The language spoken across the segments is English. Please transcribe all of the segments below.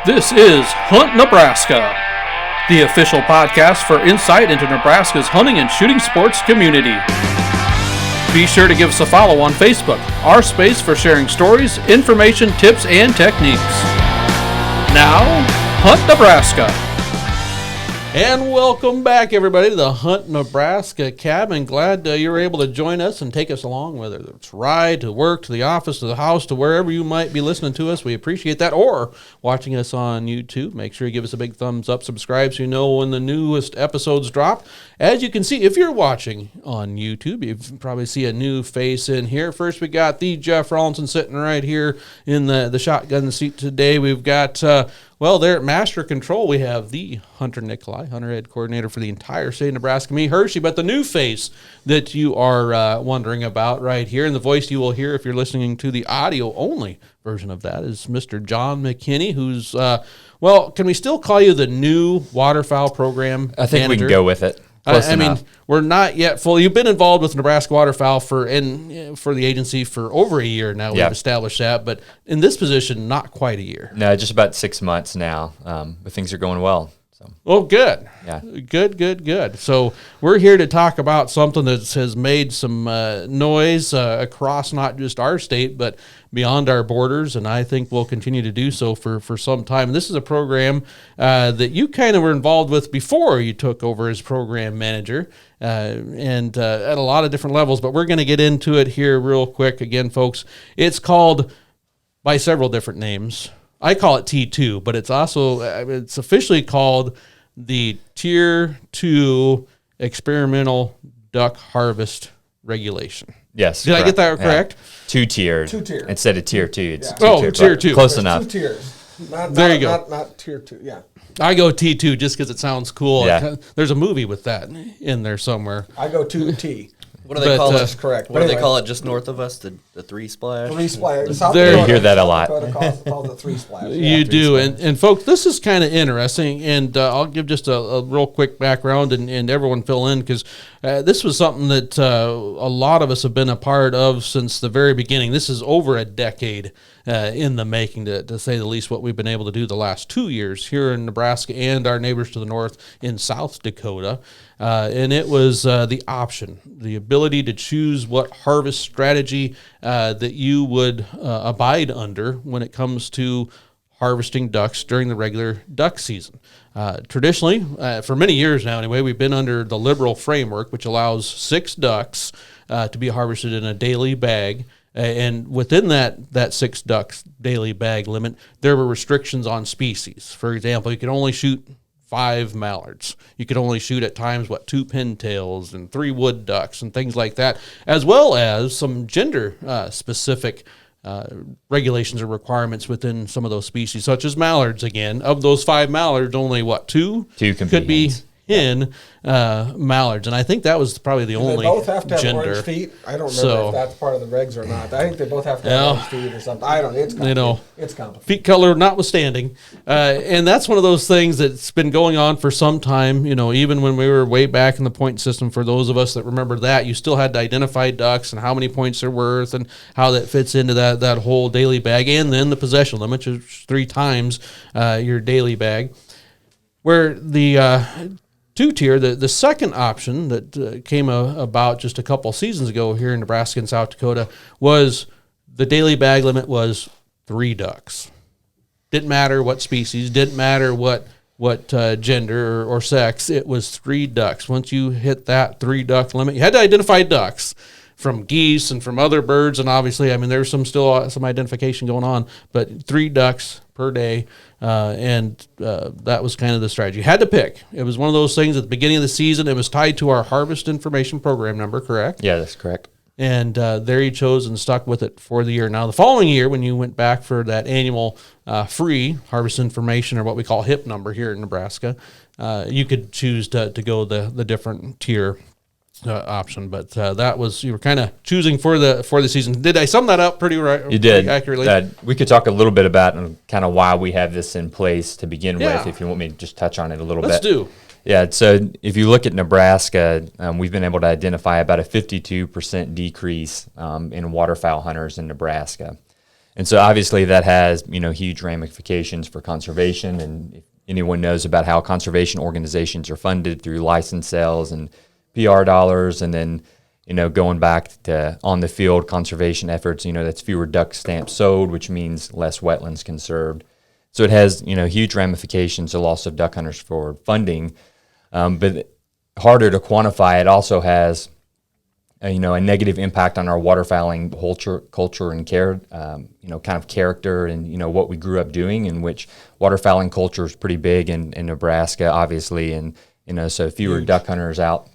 This is Hunt Nebraska, the official podcast for insight into Nebraska's hunting and shooting sports community. Be sure to give us a follow on Facebook, our space for sharing stories, information, tips, and techniques. Now, Hunt Nebraska. And welcome back, everybody, to the Hunt Nebraska cabin. Glad you're able to join us and take us along, whether it's ride, to work, to the office, to the house, to wherever you might be listening to us. We appreciate that. Or watching us on YouTube. Make sure you give us a big thumbs up, subscribe so you know when the newest episodes drop. As you can see, if you're watching on YouTube, you probably see a new face in here. First, we got the Jeff Rollinson sitting right here in the shotgun seat today. We've got... Well, there at Master Control, we have the Hunter Nikolai, Hunter Head Coordinator for the entire state of Nebraska, me, Hershey, but the new face that you are wondering about right here, and the voice you will hear if you're listening to the audio-only version of that is Mr. John McKinney, who's, well, can we still call you the new Waterfowl Program I think manager? We can go with it. I mean, we're not yet full. You've been involved with Nebraska Waterfowl for the agency for over a year now. We've established that, but in this position, not quite a year. No, just about 6 months now. But things are going well. So. Well, good. Yeah. Good. So we're here to talk about something that has made some noise across not just our state, but beyond our borders, and I think we'll continue to do so for some time. This is a program that you kind of were involved with before you took over as program manager, and at a lot of different levels, but we're going to get into it here real quick. Again, folks, it's called by several different names. I call it T2, but it's also, it's officially called the Tier 2 Experimental Duck Harvest Regulation. Yes. Did I get that correct? Yeah. Two-tiered. Two-tiered. Instead of Tier 2, it's Tier 2. Close enough. 2 tiers. There you go. Not Tier 2, yeah. I go T2 just because it sounds cool. Yeah. There's a movie with that in there somewhere. I go 2T. What do they call That's it? correct. What do they call it just north of us? The three splash? 3 splash. There- You hear that a lot. South Dakota calls it 3 splash. You do, and folks, this is kind of interesting, and I'll give just a real quick background, and everyone fill in, because this was something that a lot of us have been a part of since the very beginning. This is over a decade in the making, to say the least, what we've been able to do the last 2 years here in Nebraska and our neighbors to the north in South Dakota. And it was the option, the ability to choose what harvest strategy that you would abide under when it comes to harvesting ducks during the regular duck season. Traditionally, for many years now anyway, we've been under the liberal framework, which allows 6 ducks to be harvested in a daily bag. And within that 6 ducks daily bag limit, there were restrictions on species. For example, you could only shoot 5 mallards. You could only shoot at times, 2 pintails and 3 wood ducks and things like that, as well as some gender specific regulations or requirements within some of those species, such as mallards. Again, of those 5 mallards, only 2 could be hen mallards, and I think that was probably the only They both have to have gender. orange feet. I don't remember if that's part of the regs or not. I think they both have to have orange feet or something. I don't know. It's complicated. It's complicated. Feet color notwithstanding, and that's one of those things that's been going on for some time. Even when we were way back in the point system, for those of us that remember that, you still had to identify ducks and how many points they're worth and how that fits into that whole daily bag, and then the possession limit, which is 3 times your daily bag. Where the 2-tier, the second option that came about just a couple seasons ago here in Nebraska and South Dakota, was the daily bag limit was 3 ducks. Didn't matter what species, didn't matter what gender or sex, it was 3 ducks. Once you hit that 3 duck limit, you had to identify ducks from geese and from other birds, and obviously, there's still some identification going on, but 3 ducks per day, and that was kind of the strategy. You had to pick. It was one of those things at the beginning of the season. It was tied to our harvest information program number, correct? Yeah, that's correct. And there you chose and stuck with it for the year. Now, the following year, when you went back for that annual free harvest information, or what we call HIP number here in Nebraska, you could choose to go the different tier option, but that was, you were kind of choosing for the season. Did I sum that up pretty right? You did pretty accurately. We could talk a little bit about kind of why we have this in place to begin with, if you want me to just touch on it a little bit. Let's do. Yeah, so if you look at Nebraska, we've been able to identify about a 52% decrease in waterfowl hunters in Nebraska. And so obviously that has, huge ramifications for conservation. And if anyone knows about how conservation organizations are funded through license sales and PR dollars, and then, going back to on the field conservation efforts, that's fewer duck stamps sold, which means less wetlands conserved. So it has, huge ramifications, the loss of duck hunters for funding. But harder to quantify, it also has, a negative impact on our waterfowling culture and care, kind of character and, what we grew up doing, in which waterfowling culture is pretty big in Nebraska, obviously. And, so fewer duck hunters out,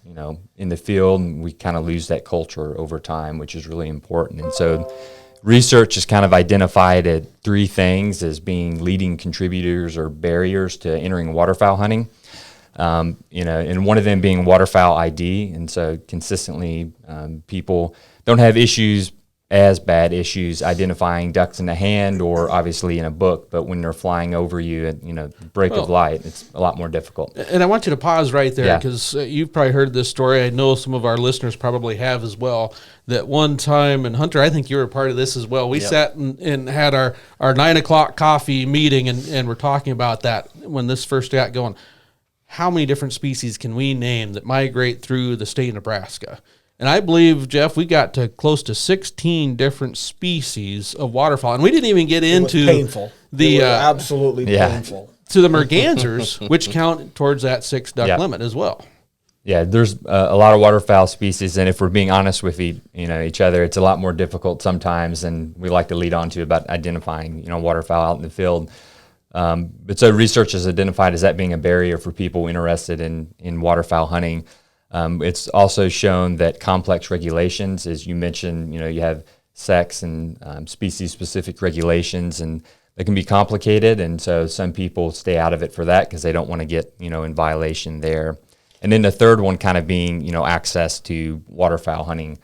in the field, and we kind of lose that culture over time, which is really important. And so research has kind of identified 3 things as being leading contributors or barriers to entering waterfowl hunting. And one of them being waterfowl ID. And so consistently, people don't have bad issues identifying ducks in the hand or obviously in a book, but when they're flying over you at, break of light, it's a lot more difficult. And I want you to pause right there, because you've probably heard this story. I know some of our listeners probably have as well, that one time, and Hunter, I think you were a part of this as well. We sat and had our 9 o'clock coffee meeting, and we're talking about that when this first got going. How many different species can we name that migrate through the state of Nebraska? And I believe, Jeff, we got to close to 16 different species of waterfowl. And we didn't even get into painful. Absolutely painful. To the mergansers, which count towards that 6 duck limit as well. Yeah, there's a lot of waterfowl species, and if we're being honest with each other, it's a lot more difficult sometimes than we like to lead on to about identifying, waterfowl out in the field. But so research has identified as that being a barrier for people interested in waterfowl hunting. It's also shown that complex regulations, as you mentioned, you have sex and species-specific regulations, and they can be complicated. And so some people stay out of it for that because they don't want to get, in violation there. And then the third one kind of being, access to waterfowl hunting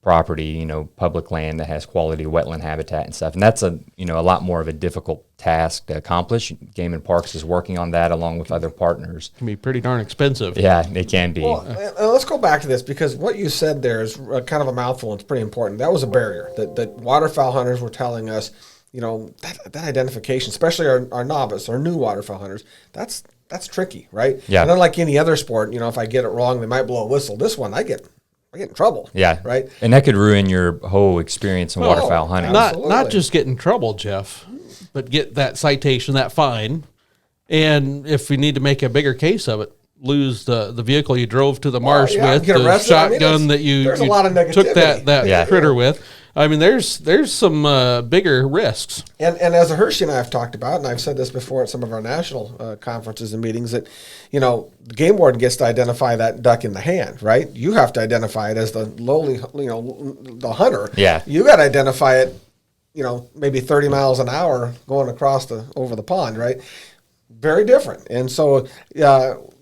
property, public land that has quality wetland habitat and stuff. And that's a lot more of a difficult task to accomplish. Game and Parks is working on that along with other partners. It can be pretty darn expensive. Yeah, it can be. Well, let's go back to this, because what you said there is kind of a mouthful. It's pretty important. That was a barrier that waterfowl hunters were telling us, that identification, especially our novice, our new waterfowl hunters, that's tricky, right? Yeah. And unlike any other sport, if I get it wrong, they might blow a whistle. This one, I get in trouble. Yeah. Right. And that could ruin your whole experience in waterfowl hunting. Not just get in trouble, Jeff, but get that citation, that fine. And if we need to make a bigger case of it, lose the vehicle you drove to the marsh with, the shotgun that you a lot of took that Yeah. critter with. I mean, there's some bigger risks. And as Hershey and I have talked about, and I've said this before at some of our national conferences and meetings, that, the game warden gets to identify that duck in the hand, right? You have to identify it as the lowly, the hunter. Yeah. You got to identify it, maybe 30 miles an hour going across over the pond, right? Very different. And so,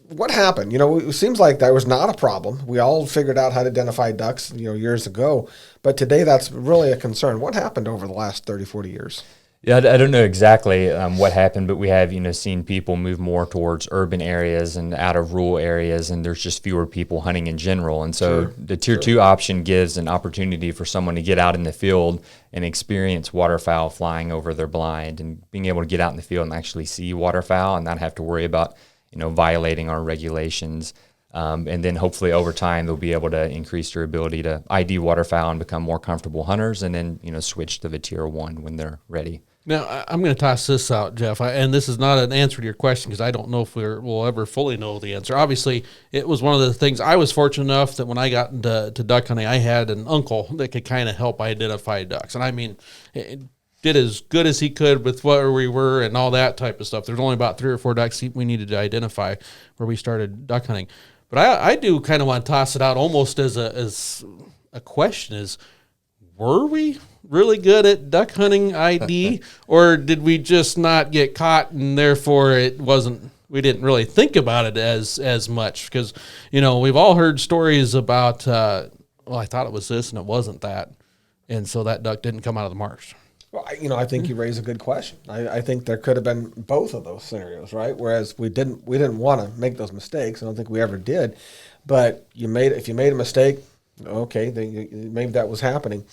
what happened? It seems like that was not a problem. We all figured out how to identify ducks, years ago. But today that's really a concern. What happened over the last 30, 40 years? Yeah, I don't know exactly what happened, but we have, seen people move more towards urban areas and out of rural areas, and there's just fewer people hunting in general. And so the Tier 2 option gives an opportunity for someone to get out in the field and experience waterfowl flying over their blind, and being able to get out in the field and actually see waterfowl and not have to worry about violating our regulations. And then hopefully over time, they'll be able to increase their ability to ID waterfowl and become more comfortable hunters, and then, switch to the Tier 1 when they're ready. Now, I'm going to toss this out, Jeff, and this is not an answer to your question, because I don't know if we'll ever fully know the answer. Obviously, it was one of the things, I was fortunate enough that when I got into duck hunting, I had an uncle that could kind of help identify ducks. And I mean, did as good as he could with where we were and all that type of stuff. There's only about 3 or 4 ducks we needed to identify where we started duck hunting. But I do kind of want to toss it out almost as a question is, were we really good at duck hunting ID, or did we just not get caught and therefore we didn't really think about it as much? Because, we've all heard stories about, I thought it was this and it wasn't that. And so that duck didn't come out of the marsh. Well, I think you raise a good question. I think there could have been both of those scenarios, right? Whereas we didn't want to make those mistakes. I don't think we ever did. But if you made a mistake, okay, then maybe that was happening.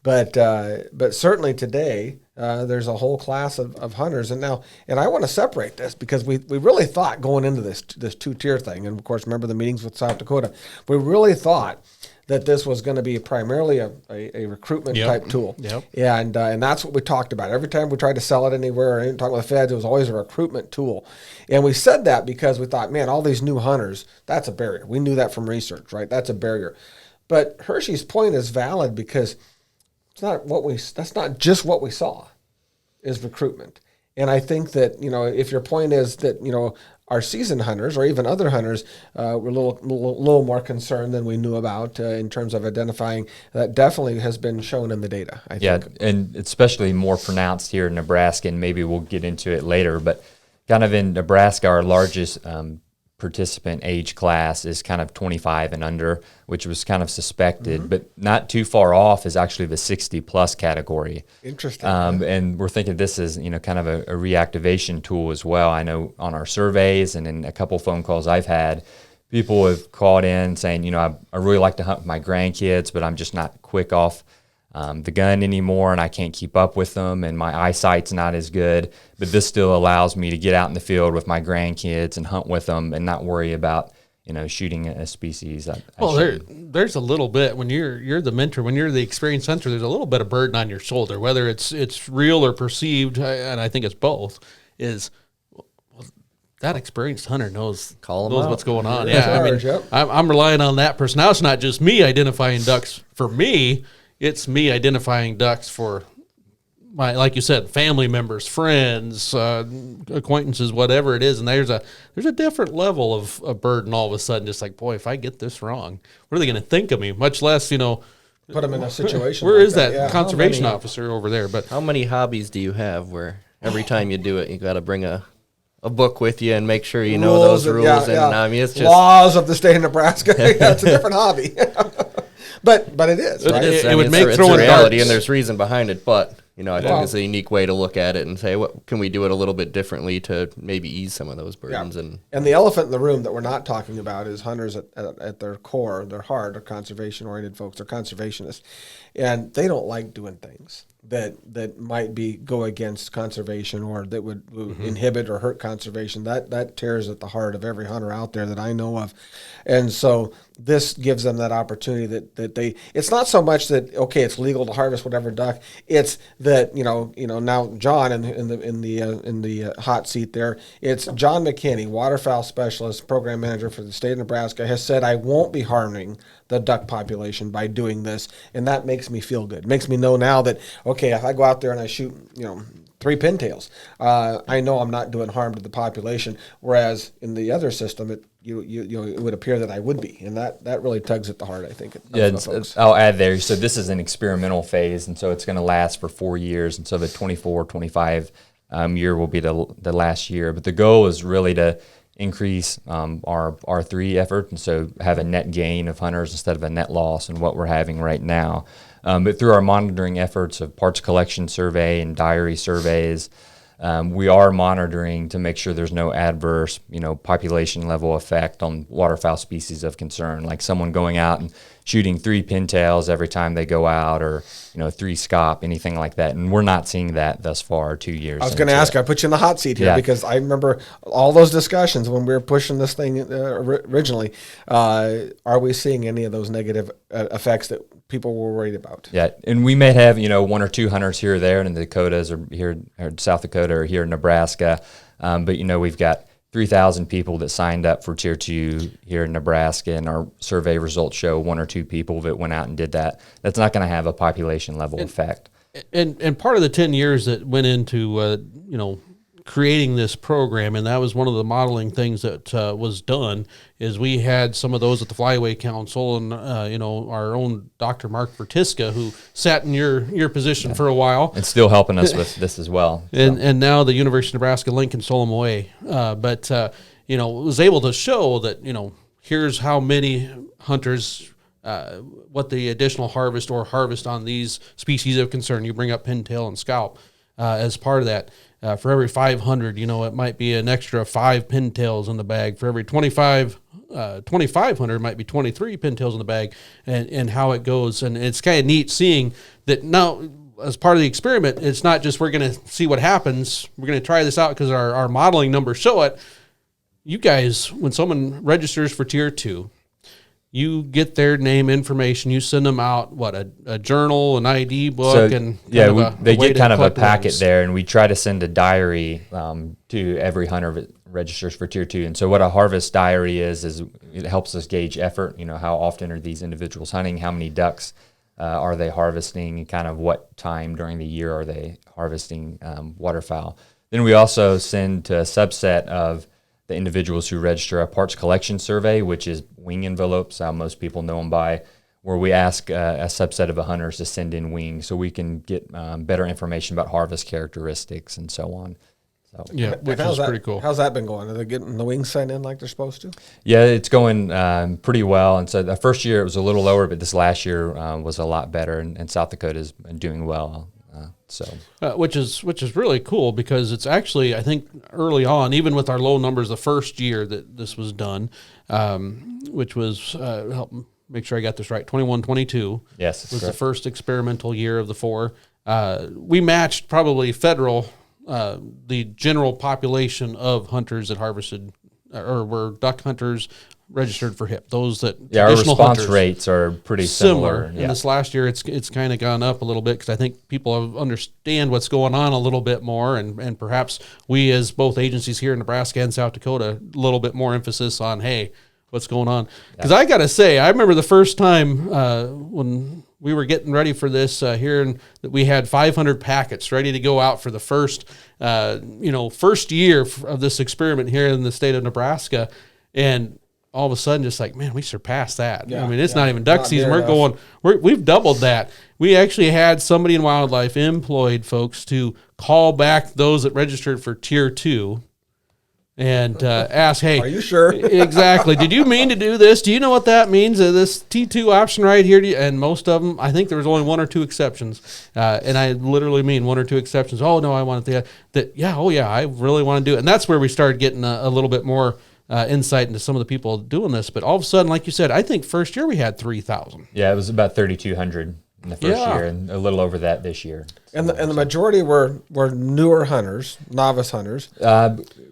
But certainly today, there's a whole class of hunters, and I want to separate this because we really thought going into this 2-tier thing, and of course remember the meetings with South Dakota, we really thought that this was going to be primarily a recruitment type tool. Yep. And that's what we talked about. Every time we tried to sell it anywhere or talk with the feds, it was always a recruitment tool. And we said that because we thought, man, all these new hunters, that's a barrier. We knew that from research, right? That's a barrier. But Hershey's point is valid because that's not just what we saw is recruitment. And I think that, if your point is that, our seasoned hunters or even other hunters were a little more concerned than we knew about in terms of identifying. That definitely has been shown in the data, I think. Yeah, and especially more pronounced here in Nebraska, and maybe we'll get into it later, but kind of in Nebraska, our largest participant age class is kind of 25 and under, which was kind of suspected, but not too far off is actually the 60-plus category. Interesting. And we're thinking this is, kind of a reactivation tool as well. I know on our surveys and in a couple phone calls I've had, people have called in saying, I really like to hunt with my grandkids, but I'm just not quick off the gun anymore, and I can't keep up with them, and my eyesight's not as good. But this still allows me to get out in the field with my grandkids and hunt with them, and not worry about shooting a species. There's a little bit when you're the mentor, when you're the experienced hunter. There's a little bit of burden on your shoulder, whether it's real or perceived, and I think it's both. That experienced hunter knows what's going on. I'm relying on that person. Now it's not just me identifying ducks for me. It's me identifying ducks for my, like you said, family members, friends, acquaintances, whatever it is. And there's a different level of burden all of a sudden. Just like, boy, if I get this wrong, what are they going to think of me? Much less, put them in a situation. Where is that conservation officer over there? But how many hobbies do you have where every time you do it, you got to bring a book with you and make sure you know those rules? I mean, it's just laws of the state of Nebraska. It's a different hobby. But it is. Right? It would make it's throwing a reality, darts. and there's reason behind it. But I think it's a unique way to look at it and say, what can we do it a little bit differently to maybe ease some of those burdens? Yeah. And the elephant in the room that we're not talking about is hunters at their core, their heart, are conservation-oriented folks. They're conservationists, and they don't like doing things that might go against conservation or that would inhibit or hurt conservation. That tears at the heart of every hunter out there that I know of, and so this gives them that opportunity that they. It's not so much that it's legal to harvest whatever duck. It's that now John in the hot seat there. It's John McKinney, waterfowl specialist, program manager for the state of Nebraska, has said I won't be harming the duck population by doing this, and that makes me feel good. It makes me know now that if I go out there and I shoot 3 pintails, I know I'm not doing harm to the population. Whereas in the other system, it would appear that I would be, and that really tugs at the heart, I think. I'll add there. So this is an experimental phase, and so it's going to last for 4 years, and so the 24, 25 year will be the last year. But the goal is really to increase our R3 effort, and so have a net gain of hunters instead of a net loss in what we're having right now. But through our monitoring efforts of parts collection survey and diary surveys, we are monitoring to make sure there's no adverse, population level effect on waterfowl species of concern, like someone going out and shooting 3 pintails every time they go out, or 3 scop, anything like that. And we're not seeing that thus far. 2 years. I was going to ask. I put you in the hot seat here because I remember all those discussions when we were pushing this thing originally. Are we seeing any of those negative effects that people were worried about? Yeah, and we may have 1 or 2 hunters here or there in the Dakotas or here or South Dakota or here in Nebraska, but we've got 3,000 people that signed up for Tier 2 here in Nebraska, and our survey results show 1 or 2 people that went out and did that. That's not going to have a population level effect. And part of the 10 years that went into creating this program, and that was one of the modeling things that was done, is we had some of those at the Flyaway Council, and our own Dr. Mark Vertiska, who sat in your position for a while, and still helping us with this as well. And now the University of Nebraska Lincoln stole him away, but was able to show that here's how many hunters. What the additional harvest on these species of concern. You bring up pintail and scalp as part of that. For every 500, it might be an extra 5 pintails in the bag. For every 2,500, it might be 23 pintails in the bag, and how it goes. And it's kind of neat seeing that now, as part of the experiment, it's not just we're going to see what happens. We're going to try this out because our modeling numbers show it. You guys, when someone registers for Tier 2, you get their name information. You send them out, a journal, an ID book, and they get kind of a packet there, and we try to send a diary to every hunter that registers for Tier 2. And so what a harvest diary is it helps us gauge effort. You know, how often are these individuals hunting? How many ducks are they harvesting? And kind of what time during the year are they harvesting waterfowl? Then we also send to a subset of the individuals who register a parts collection survey, which is wing envelopes, how most people know them by, where we ask a subset of the hunters to send in wings so we can get better information about harvest characteristics and so on. So, yeah, which is pretty cool. How's that been going? Are they getting the wings sent in like they're supposed to? Yeah, it's going pretty well. And so the first year it was a little lower, but this last year was a lot better, and South Dakota is doing well. Which is really cool, because it's actually, I think, early on, even with our low numbers the first year that this was done, which was, help make sure I got this right, 21-22. Yes, was correct. The first experimental year of the 4. We matched probably federal, the general population of hunters that harvested or were duck hunters registered for HIP. Those that our response rates are pretty similar. And this last year, it's kind of gone up a little bit, because I think people understand what's going on a little bit more, and perhaps we, as both agencies here in Nebraska and South Dakota, a little bit more emphasis on, hey, what's going on? Because I got to say, I remember the first time when we were getting ready for this that we had 500 packets ready to go out for the first year of this experiment here in the state of Nebraska, and all of a sudden, just like, man, we surpassed that. Yeah, I mean, it's not even duck season. We've doubled that. We actually had somebody in wildlife employed folks to call back those that registered for Tier 2 and ask, hey, are you sure? Exactly. Did you mean to do this? Do you know what that means? This T2 option right here? And most of them, I think there was only 1 or 2 exceptions. And I literally mean 1 or 2 exceptions. Oh, no, I want that. Yeah, I really want to do it. And that's where we started getting a little bit more insight into some of the people doing this. But all of a sudden, like you said, I think first year we had 3,000. Yeah, it was about 3,200 in the first year, and a little over that this year. And the majority were newer hunters, novice hunters.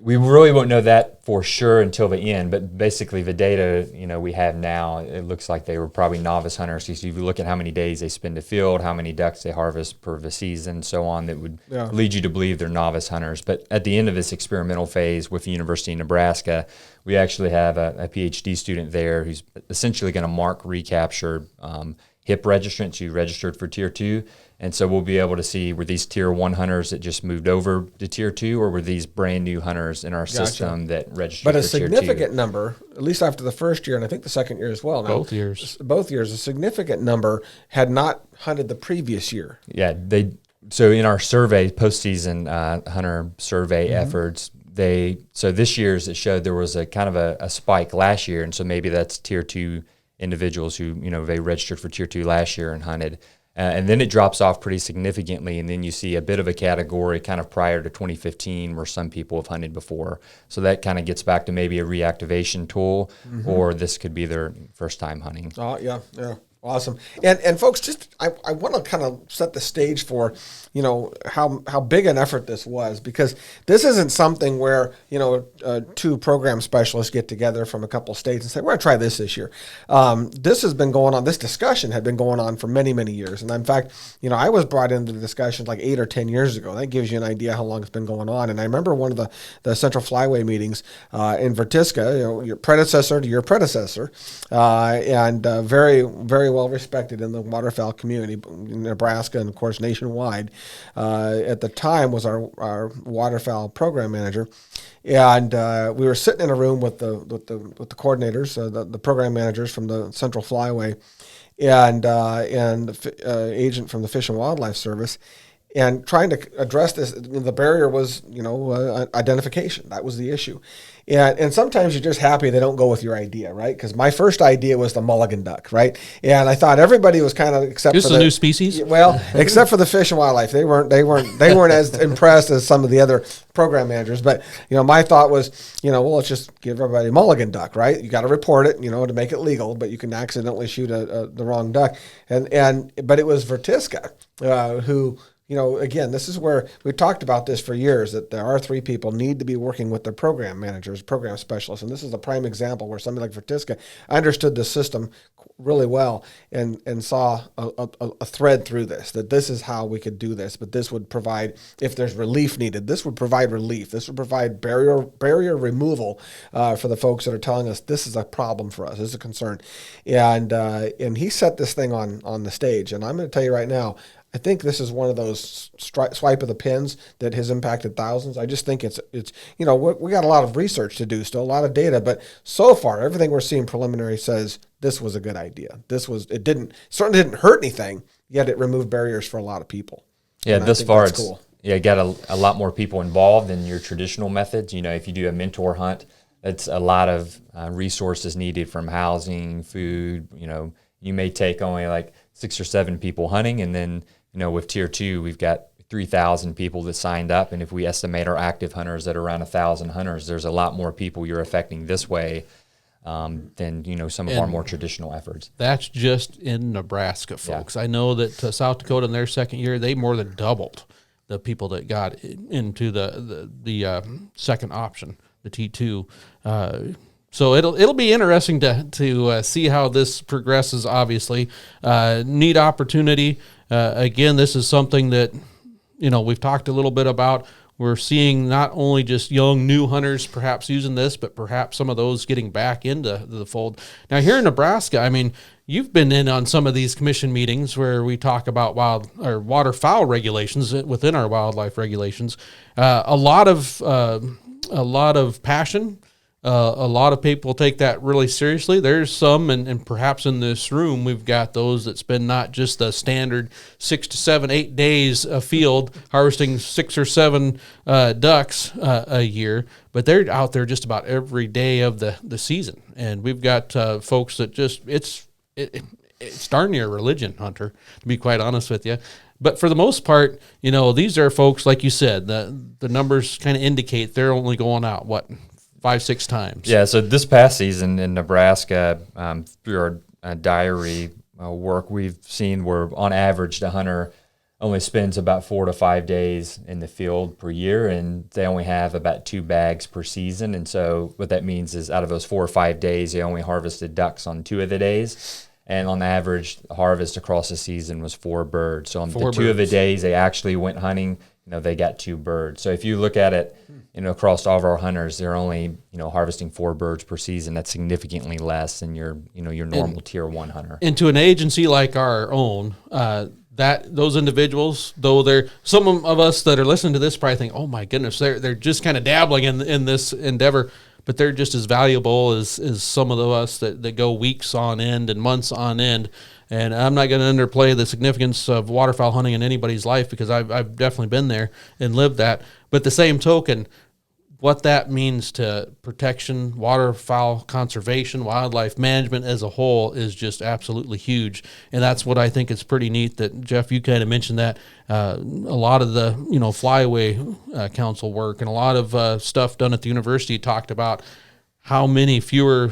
We really won't know that for sure until the end, but basically the data we have now, it looks like they were probably novice hunters. So if you look at how many days they spend in the field, how many ducks they harvest per the season, so on, that would lead you to believe they're novice hunters. But at the end of this experimental phase with the University of Nebraska, we actually have a PhD student there who's essentially going to mark recapture HIP registrants who registered for Tier 2. And so we'll be able to see, were these Tier 1 hunters that just moved over to Tier 2, or were these brand new hunters in our system that registered for Tier 2? But a significant number, at least after the first year, and I think the second year as well. Now, both years, a significant number had not hunted the previous year. Yeah, so in our survey, postseason hunter survey efforts, so this year's, it showed there was a kind of a spike last year, and so maybe that's Tier 2 individuals who, they registered for Tier 2 last year and hunted. And then it drops off pretty significantly, and then you see a bit of a category kind of prior to 2015 where some people have hunted before. So that kind of gets back to maybe a reactivation tool, or this could be their first time hunting. Oh, yeah. Awesome. And folks, just I want to kind of set the stage for, how big an effort this was, because this isn't something where, 2 program specialists get together from a couple of states and say, we're going to try this year. This has been going on, this discussion had been going on for many, many years. And in fact, I was brought into the discussion like 8 or 10 years ago. That gives you an idea how long it's been going on. And I remember one of the Central Flyway meetings in Vertiska, your predecessor to your predecessor, and very, very well respected in the waterfowl community in Nebraska and of course nationwide. At the time was our waterfowl program manager, and we were sitting in a room with the coordinators, the program managers from the Central Flyway, and the agent from the Fish and Wildlife Service. And trying to address this, the barrier was, identification. That was the issue. And sometimes you're just happy they don't go with your idea, right? Because my first idea was the mulligan duck, right? And I thought everybody was kind of except just for a new species. Well, except for the Fish and Wildlife, they weren't as impressed as some of the other program managers. But my thought was, let's just give everybody mulligan duck, right? You got to report it, to make it legal, but you can accidentally shoot the wrong duck. But it was Vertiska who. Again, this is where we talked about this for years, that the R3 people need to be working with their program managers, program specialists. And this is a prime example where somebody like Vertiska understood the system really well and saw a thread through this, that this is how we could do this. But this would provide, if there's relief needed, this would provide relief. This would provide barrier removal for the folks that are telling us this is a problem for us, this is a concern. And he set this thing on the stage. And I'm going to tell you right now, I think this is one of those swipe of the pins that has impacted thousands. I just think it's we got a lot of research to do still, a lot of data, but so far everything we're seeing preliminary says this was a good idea. Certainly didn't hurt anything, yet it removed barriers for a lot of people. Yeah, and thus far it's cool. Yeah, got a lot more people involved than your traditional methods. If you do a mentor hunt, it's a lot of resources needed from housing, food. You may take only like 6 or 7 people hunting, and then with Tier 2, we've got 3,000 people that signed up, and if we estimate our active hunters at around 1,000 hunters, there's a lot more people you're affecting this way than some of our more traditional efforts. That's just in Nebraska, folks. Yeah. I know that South Dakota in their second year, they more than doubled the people that got into the second option, the T2. So it'll be interesting to see how this progresses. Obviously, neat opportunity. Again, this is something that we've talked a little bit about. We're seeing not only just young new hunters perhaps using this, but perhaps some of those getting back into the fold. Now here in Nebraska, I mean, you've been in on some of these commission meetings where we talk about waterfowl regulations within our wildlife regulations. A lot of passion. A lot of people take that really seriously. There's some, and perhaps in this room, we've got those that spend not just the standard 6 to 7, 8 days afield harvesting 6 or 7 ducks a year, but they're out there just about every day of the season. And we've got folks that just, it's darn near religion, Hunter, to be quite honest with you. But for the most part, these are folks, like you said, the numbers kind of indicate they're only going out, 5-6 times. Yeah, so this past season in Nebraska, through our diary work, we've seen where on average the hunter only spends about 4 to 5 days in the field per year, and they only have about 2 bags per season. And so what that means is out of those 4 or 5 days, they only harvested ducks on 2 of the days. And on average, the harvest across the season was 4 birds. So on the 2 of the days they actually went hunting, they got 2 birds. So if you look at it, across all of our hunters, they're only, harvesting 4 birds per season. That's significantly less than your normal Tier 1 hunter. And to an agency like our own, that those individuals, though they're some of us that are listening to this probably think, oh my goodness, they're just kind of dabbling in this endeavor, but they're just as valuable as some of us that go weeks on end and months on end. And I'm not going to underplay the significance of waterfowl hunting in anybody's life, because I've definitely been there and lived that. But the same token, what that means to protection, waterfowl conservation, wildlife management as a whole is just absolutely huge. And that's what I think is pretty neat that, Jeff, you kind of mentioned that a lot of the, flyaway council work and a lot of stuff done at the university talked about how many fewer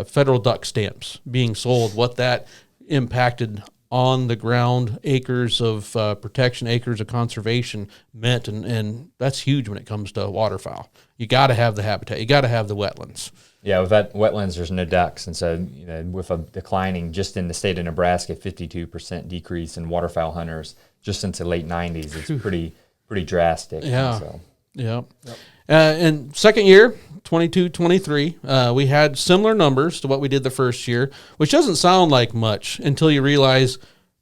federal duck stamps being sold, what that impacted on the ground acres of protection, acres of conservation meant, and that's huge when it comes to waterfowl. You got to have the habitat. You got to have the wetlands. Yeah, without wetlands, there's no ducks, and so with a declining, just in the state of Nebraska, 52% decrease in waterfowl hunters just since the late 90s. It's pretty drastic. Yeah. So. Yeah. Yep. And second year, 22-23, we had similar numbers to what we did the first year, which doesn't sound like much until you realize,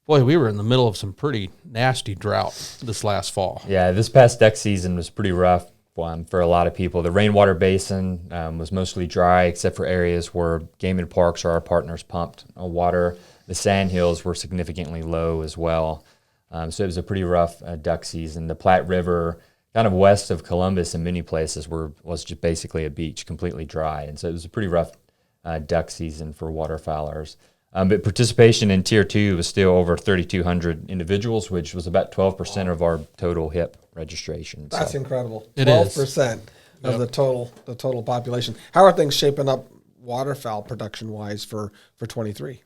boy, we were in the middle of some pretty nasty drought this last fall. Yeah, this past duck season was pretty rough for a lot of people. The rainwater basin was mostly dry, except for areas where Game and Parks or our partners pumped water. The sandhills were significantly low as well. So it was a pretty rough duck season. The Platte River, kind of west of Columbus in many places, was just basically a beach, completely dry. And so it was a pretty rough duck season for waterfowlers. But participation in Tier 2 was still over 3,200 individuals, which was about 12% of our total HIP registration. That's incredible. It 12% of the total population. How are things shaping up waterfowl production-wise for 23?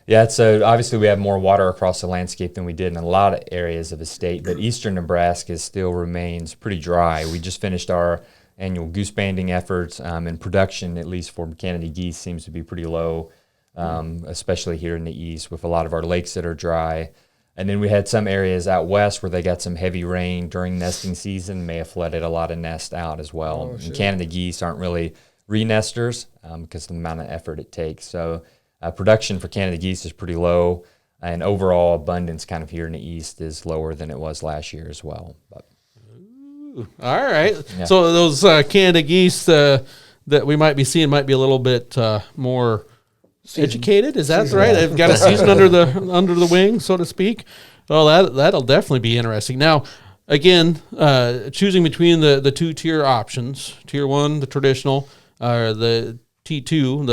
Yeah, so obviously we have more water across the landscape than we did in a lot of areas of the state, but eastern Nebraska still remains pretty dry. We just finished our annual goose banding efforts, and production, at least for Canada geese, seems to be pretty low, especially here in the east with a lot of our lakes that are dry. And then we had some areas out west where they got some heavy rain during nesting season, may have flooded a lot of nests out as well. And Canada geese aren't really re-nesters because of the amount of effort it takes. So production for Canada geese is pretty low, and overall abundance kind of here in the east is lower than it was last year as well. But. All right. Yeah. So those Canada geese that we might be seeing might be a little bit more educated. Is that right? They've got a season under the wing, so to speak. Well, that'll definitely be interesting. Now, again, choosing between the two tier options, Tier 1, the traditional, or the T2,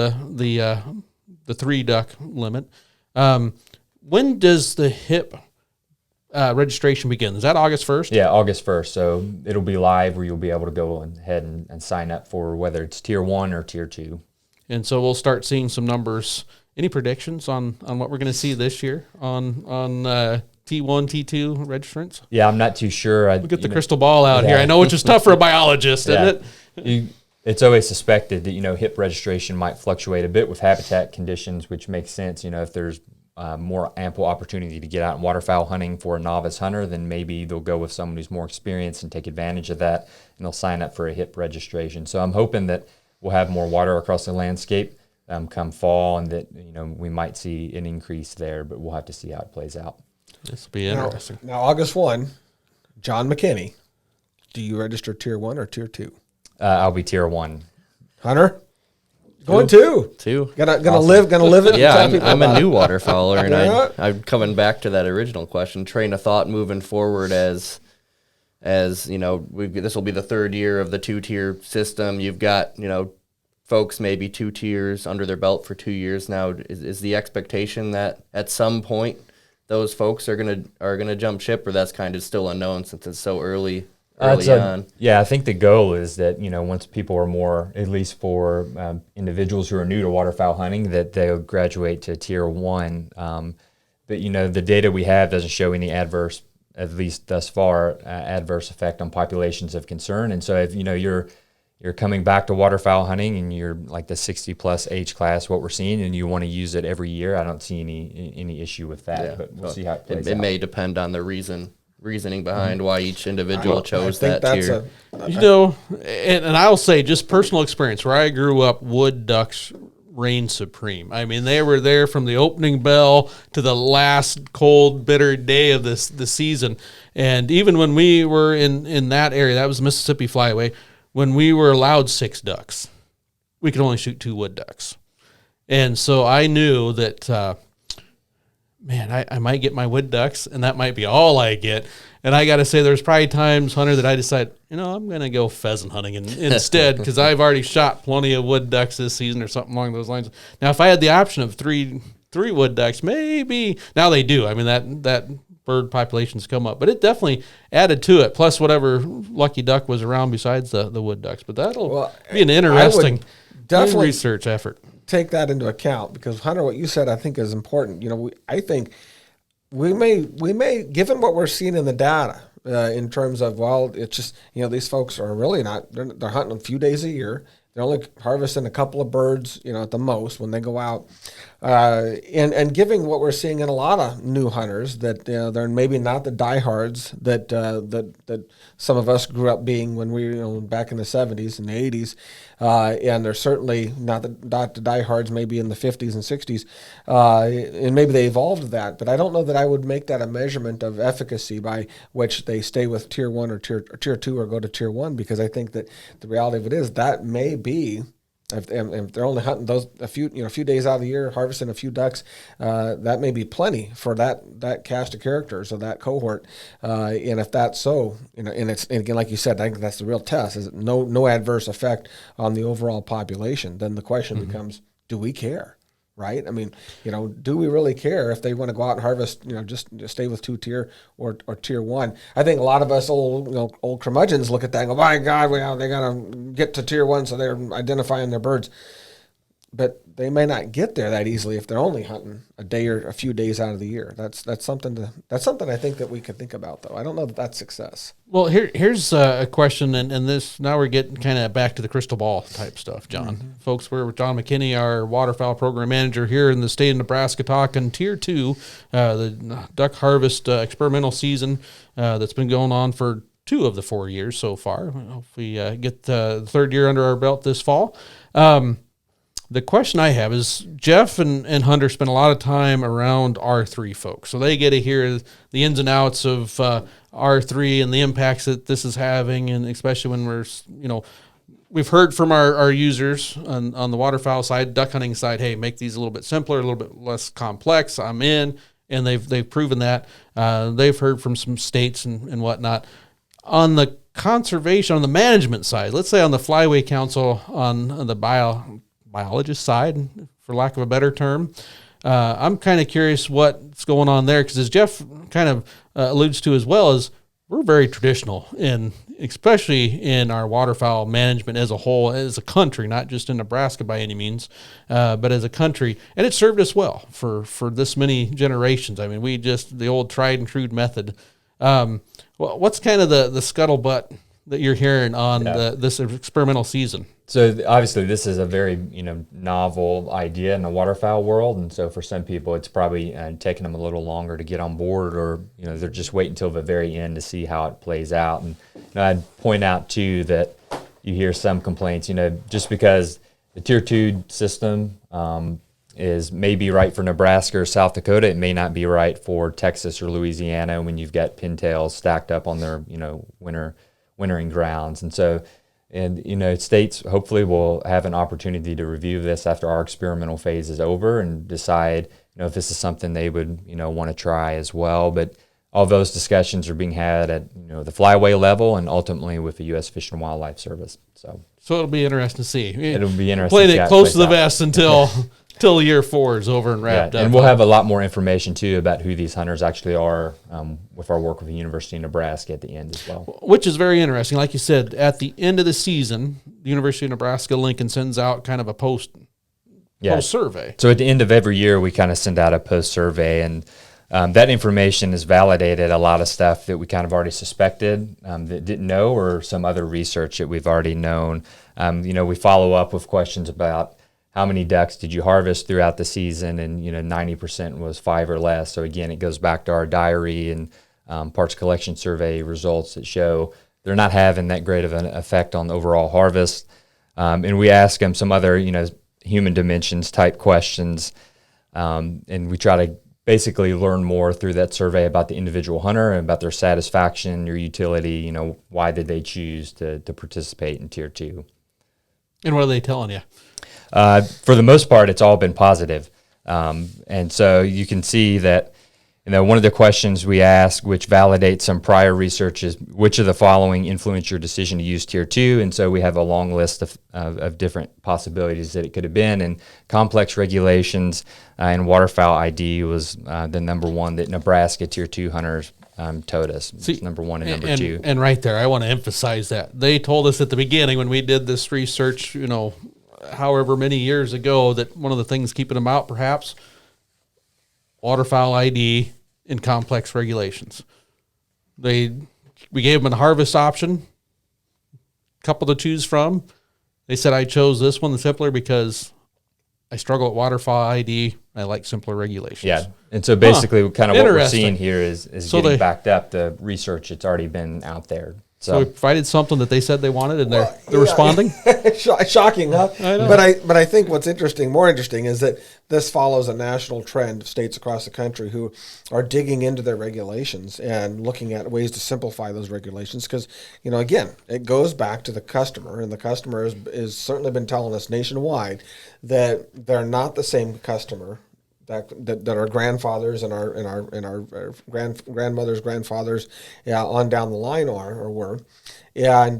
the 3 duck limit. When does the HIP registration begin? Is that August 1st? Yeah, August 1st. So it'll be live where you'll be able to go ahead and sign up for whether it's Tier 1 or Tier 2. And so we'll start seeing some numbers. Any predictions on what we're going to see this year on T1, T2 registrants? Yeah, I'm not too sure. We'll get the crystal ball out here. I know it's just tough for a biologist, isn't it? It's always suspected that, HIP registration might fluctuate a bit with habitat conditions, which makes sense. If there's more ample opportunity to get out and waterfowl hunting for a novice hunter, then maybe they'll go with someone who's more experienced and take advantage of that, and they'll sign up for a HIP registration. So I'm hoping that we'll have more water across the landscape come fall, and that we might see an increase there, but we'll have to see how it plays out. This will be interesting. Now August 1, John McKinney, do you register Tier 1 or Tier 2? I'll be Tier 1. Hunter? Going 2. 2. Gonna live it. Yeah, I'm a new waterfowler, and I'm coming back to that original question. Train of thought moving forward as this will be the 3rd year of the 2-tier system. You've got folks maybe 2 tiers under their belt for 2 years now. Is the expectation that at some point those folks are gonna jump ship, or that's kind of still unknown since it's so early on? Yeah, I think the goal is that, once people are more, at least for individuals who are new to waterfowl hunting, that they'll graduate to Tier 1. But, the data we have doesn't show any adverse, at least thus far, adverse effect on populations of concern. And so if, you're coming back to waterfowl hunting and you're like the 60-plus age class, what we're seeing, and you want to use it every year, I don't see any issue with that. Yeah. But we'll see how it plays out. It may depend on the reasoning behind why each individual chose that tier. And I'll say just personal experience, where I grew up, wood ducks reigned supreme. I mean, they were there from the opening bell to the last cold, bitter day of the season. And even when we were in that area, that was Mississippi Flyway, when we were allowed 6 ducks, we could only shoot 2 wood ducks. And so I knew that, I might get my wood ducks, and that might be all I get. And I got to say, there's probably times, Hunter, that I decide, I'm going to go pheasant hunting instead, because I've already shot plenty of wood ducks this season or something along those lines. Now, if I had the option of three wood ducks, maybe. Now they do. I mean, that bird populations come up, but it definitely added to it, plus whatever lucky duck was around besides the wood ducks. But that'll be an interesting research effort. Take that into account, because Hunter, what you said I think is important. I think we may, given what we're seeing in the data, in terms of, it's just, these folks are really not, they're hunting a few days a year. They're only harvesting a couple of birds, at the most when they go out. And giving what we're seeing in a lot of new hunters, that they're maybe not the diehards that some of us grew up being when we were back in the 70s and the 80s. And they're certainly not the diehards maybe in the 50s and 60s. And maybe they evolved that. But I don't know that I would make that a measurement of efficacy by which they stay with Tier 1 or Tier 2 or go to Tier 1, because I think that the reality of it is that may be If they're only hunting those a few days out of the year, harvesting a few ducks, that may be plenty for that cast of characters or that cohort. And if that's so, and again, like you said, I think that's the real test: is no adverse effect on the overall population. Then the question becomes, do we care? Right? I mean, do we really care if they want to go out and harvest, just stay with 2-tier or tier 1? I think a lot of us old curmudgeons look at that and go, my God, they got to get to tier 1 so they're identifying their birds. But they may not get there that easily if they're only hunting a day or a few days out of the year. That's something I think that we could think about, though. I don't know that that's success. Well, here's a question, and this now we're getting kind of back to the crystal ball type stuff, John. Folks, we're with John McKinney, our waterfowl program manager here in the state of Nebraska, talking Tier 2, the duck harvest experimental season that's been going on for 2 of the 4 years so far. Hope we get the 3rd year under our belt this fall. The question I have is, Jeff and Hunter spend a lot of time around R3 folks, so they get to hear the ins and outs of R3 and the impacts that this is having, and especially when we've heard from our users on the waterfowl side, duck hunting side, hey, make these a little bit simpler, a little bit less complex. I'm in, and they've proven that. They've heard from some states and whatnot. On the conservation, on the management side, let's say on the Flyway Council, on the biologist side, for lack of a better term, I'm kind of curious what's going on there, because as Jeff kind of alludes to as well, is we're very traditional, especially in our waterfowl management as a whole, as a country, not just in Nebraska by any means, but as a country, and it served us well for this many generations. I mean, the old tried and true method. What's kind of the scuttlebutt that you're hearing on this experimental season? So obviously this is a very novel idea in the waterfowl world, and so for some people it's probably taking them a little longer to get on board, or they're just waiting until the very end to see how it plays out. And I'd point out too that you hear some complaints, just because the Tier 2 system is maybe right for Nebraska or South Dakota, it may not be right for Texas or Louisiana when you've got pintails stacked up on their wintering grounds. And so, states hopefully will have an opportunity to review this after our experimental phase is over and decide, if this is something they would, want to try as well. But all those discussions are being had at, the Flyway level and ultimately with the U.S. Fish and Wildlife Service. So it'll be interesting to see. It'll be interesting. Playing it close to the vest until year 4 is over and wrapped up. And we'll have a lot more information too about who these hunters actually are with our work with the University of Nebraska at the end as well. Which is very interesting. Like you said, at the end of the season, the University of Nebraska-Lincoln sends out kind of a post-survey. So at the end of every year, we kind of send out a post-survey, and that information has validated a lot of stuff that we kind of already suspected, that didn't know, or some other research that we've already known. We follow up with questions about how many ducks did you harvest throughout the season, and 90% was 5 or less. So again, it goes back to our diary and parts collection survey results that show they're not having that great of an effect on the overall harvest. And we ask them some other human dimensions type questions, and we try to basically learn more through that survey about the individual hunter and about their satisfaction, their utility. Why did they choose to participate in Tier 2? And what are they telling you? For the most part, it's all been positive. And so you can see that, one of the questions we ask, which validates some prior research, is which of the following influenced your decision to use Tier 2? And so we have a long list of different possibilities that it could have been. And complex regulations and waterfowl ID was the number one that Nebraska Tier 2 hunters told us. See, number 1 and number 2. And right there, I want to emphasize that. They told us at the beginning when we did this research, however many years ago, that one of the things keeping them out, perhaps, waterfowl ID and complex regulations. We gave them a harvest option, a couple to choose from. They said, I chose this one, the simpler, because I struggle with waterfowl ID. I like simpler regulations. Yeah, and so basically kind of what we're seeing here is getting backed up the research that's already been out there. So we provided something that they said they wanted, and they're Yeah. responding. Shocking, huh? I know. But I think what's more interesting, is that this follows a national trend of states across the country who are digging into their regulations and looking at ways to simplify those regulations. Because, again, it goes back to the customer, and the customer is certainly been telling us nationwide that they're not the same customer that our grandfathers and our grandmothers, grandfathers, on down the line were, and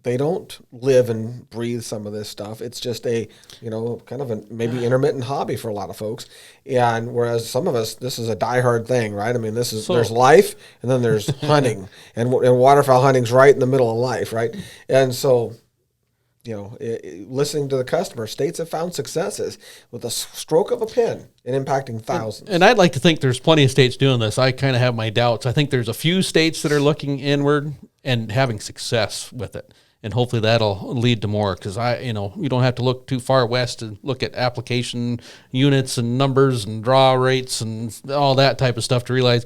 they don't live and breathe some of this stuff. It's just a kind of a maybe intermittent hobby for a lot of folks, and whereas some of us, this is a diehard thing, right? I mean, there's life, and then there's hunting, and waterfowl hunting's right in the middle of life, right? And so, listening to the customer, states have found successes with a stroke of a pen in impacting thousands. And I'd like to think there's plenty of states doing this. I kind of have my doubts. I think there's a few states that are looking inward and having success with it. And hopefully that'll lead to more, because you don't have to look too far west to look at application units and numbers and draw rates and all that type of stuff to realize,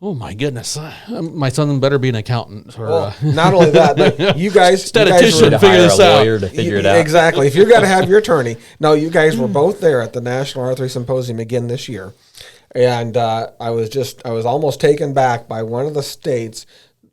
oh my goodness, my son better be an accountant. Or not only that, but you guys, statistician, figure this out. To figure it out. Exactly. If you're going to have your attorney, no, you guys were both there at the National Archery Symposium again this year, and I was almost taken back by one of the states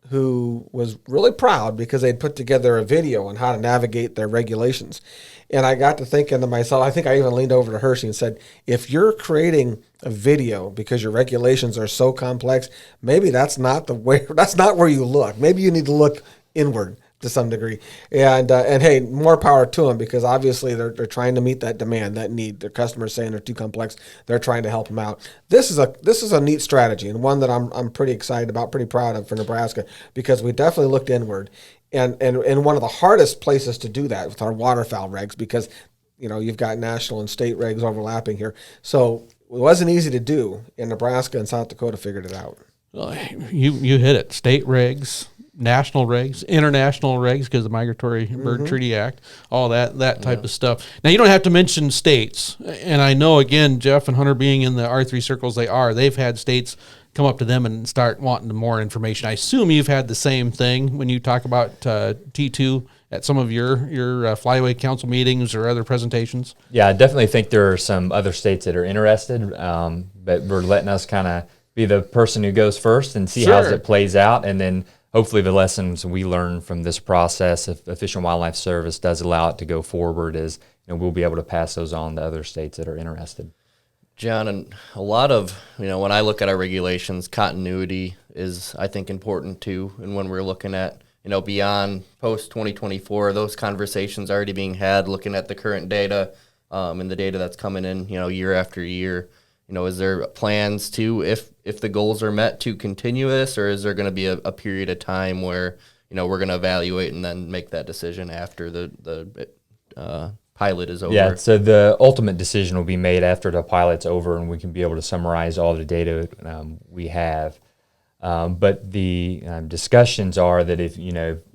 who was really proud because they'd put together a video on how to navigate their regulations. And I got to thinking to myself, I think I even leaned over to Hershey and said, if you're creating a video because your regulations are so complex, maybe that's not where you look. Maybe you need to look inward to some degree. And hey, more power to them, because obviously they're trying to meet that demand, that need. Their customers saying they're too complex. They're trying to help them out. This is a neat strategy, and one that I'm pretty excited about, pretty proud of for Nebraska, because we definitely looked inward. And one of the hardest places to do that with our waterfowl regs, because you've got national and state regs overlapping here. So it wasn't easy to do, and Nebraska and South Dakota figured it out. You hit it. State regs, national regs, international regs, because the Migratory Bird Treaty Act, all that type of stuff. Now, you don't have to mention states. And I know, again, Jeff and Hunter being in the R3 circles, they've had states come up to them and start wanting more information. I assume you've had the same thing when you talk about T2 at some of your flyaway council meetings or other presentations. Yeah, I definitely think there are some other states that are interested, but we're letting us kind of be the person who goes first and see how it plays out, and then hopefully the lessons we learn from this process, if the Fish and Wildlife Service does allow it to go forward, is we'll be able to pass those on to other states that are interested. John, and a lot of, when I look at our regulations, continuity is, I think, important too. And when we're looking at, beyond post-2024, those conversations already being had, looking at the current data and the data that's coming in, year after year. Is there plans to, if the goals are met, to continue this, or is there going to be a period of time where, we're going to evaluate and then make that decision after the pilot is over? Yeah, so the ultimate decision will be made after the pilot's over, and we can be able to summarize all the data we have. But the discussions are that if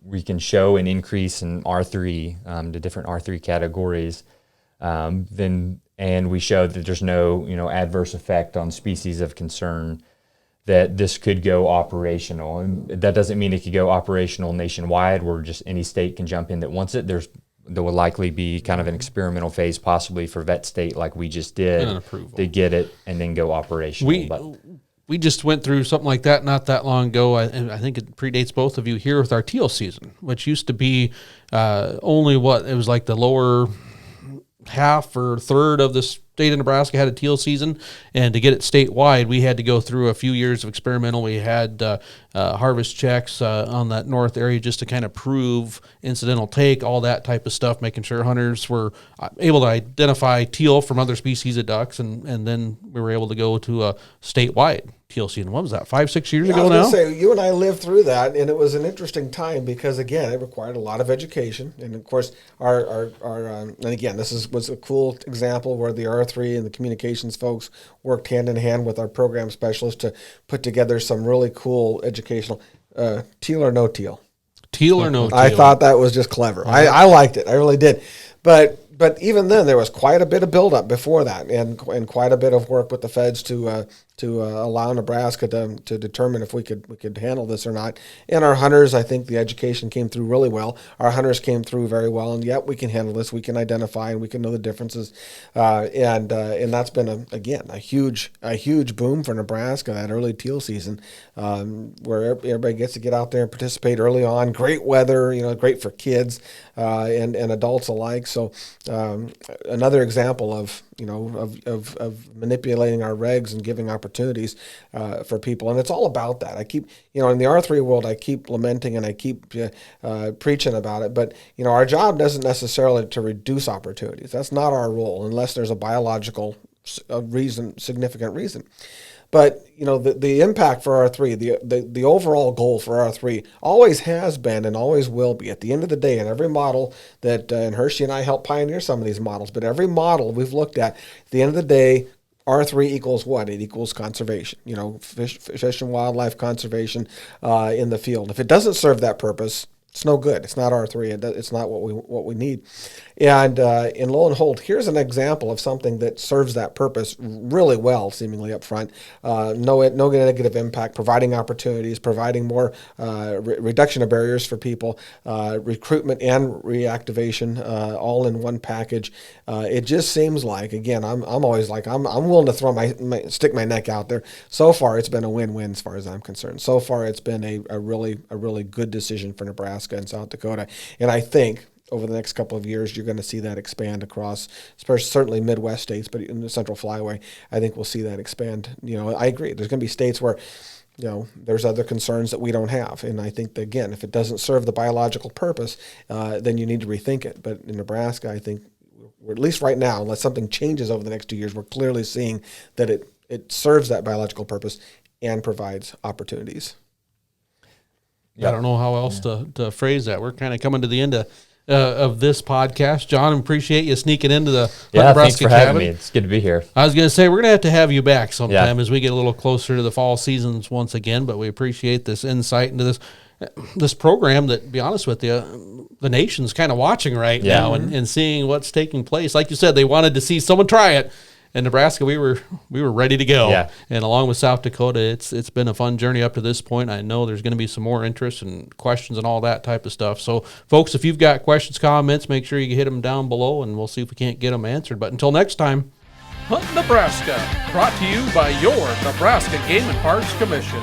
we can show an increase in R3, the different R3 categories, then and we show that there's no adverse effect on species of concern, that this could go operational. And that doesn't mean it could go operational nationwide, where just any state can jump in that wants it. There will likely be kind of an experimental phase, possibly for vet state, like we just did, to get it and then go operational. We just went through something like that not that long ago, and I think it predates both of you here, with our teal season, which used to be only it was like the lower half or third of the state of Nebraska had a teal season, and to get it statewide, we had to go through a few years of experimental. We had harvest checks on that north area just to kind of prove incidental take, all that type of stuff, making sure hunters were able to identify teal from other species of ducks, and then we were able to go to a statewide teal season. What was that, 5-6 years ago now? I was going to say, you and I lived through that, and it was an interesting time because, again, it required a lot of education. And, of course, and again, was a cool example where the R3 and the communications folks worked hand in hand with our program specialists to put together some really cool educational teal or no teal. Teal or no teal. I thought that was just clever. I liked it. I really did. But even then, there was quite a bit of buildup before that, and quite a bit of work with the feds to allow Nebraska to determine if we could handle this or not. And our hunters, I think the education came through really well. Our hunters came through very well, and yep, we can handle this. We can identify and we can know the differences. And that's been a huge boom for Nebraska, that early teal season, where everybody gets to get out there and participate early on. Great weather, great for kids and adults alike. So another example of manipulating our regs and giving opportunities for people. And it's all about that. I keep, in the R3 world, I keep lamenting and I keep preaching about it. But, our job doesn't necessarily to reduce opportunities. That's not our role unless there's a biological significant reason. But, the impact for R3, the overall goal for R3 always has been and always will be, at the end of the day, in every model that, and Hershey and I helped pioneer some of these models, but every model we've looked at the end of the day, R3 equals what? It equals conservation, fish and wildlife conservation in the field. If it doesn't serve that purpose, it's no good. It's not R3. It's not what we need. And lo and behold, here's an example of something that serves that purpose really well, seemingly up front. No negative impact, providing opportunities, providing more reduction of barriers for people, recruitment and reactivation, all in one package. It just seems like, again, I'm always like, I'm willing to stick my neck out there. So far, it's been a win-win as far as I'm concerned. So far, it's been a really good decision for Nebraska and South Dakota. And I think over the next couple of years, you're going to see that expand across, especially certainly Midwest states, but in the Central Flyway, I think we'll see that expand. I agree. There's going to be states where, there's other concerns that we don't have. And I think that, again, if it doesn't serve the biological purpose, then you need to rethink it. But in Nebraska, I think, at least right now, unless something changes over the next 2 years, we're clearly seeing that it serves that biological purpose and provides opportunities. I don't know how else to phrase that. We're kind of coming to the end of this podcast. John, appreciate you sneaking into the Nebraska thanks for cabin. having me. It's good to be here. I was going to say, we're going to have you back sometime as we get a little closer to the fall seasons once again, but we appreciate this insight into this program that, to be honest with you, the nation's kind of watching right now and seeing what's taking place. Like you said, they wanted to see someone try it. In Nebraska, we were ready to go. Yeah. And along with South Dakota, it's been a fun journey up to this point. I know there's going to be some more interest and questions and all that type of stuff. So, folks, if you've got questions, comments, make sure you hit them down below, and we'll see if we can't get them answered. But until next time, Hunt Nebraska, brought to you by your Nebraska Game and Parks Commission.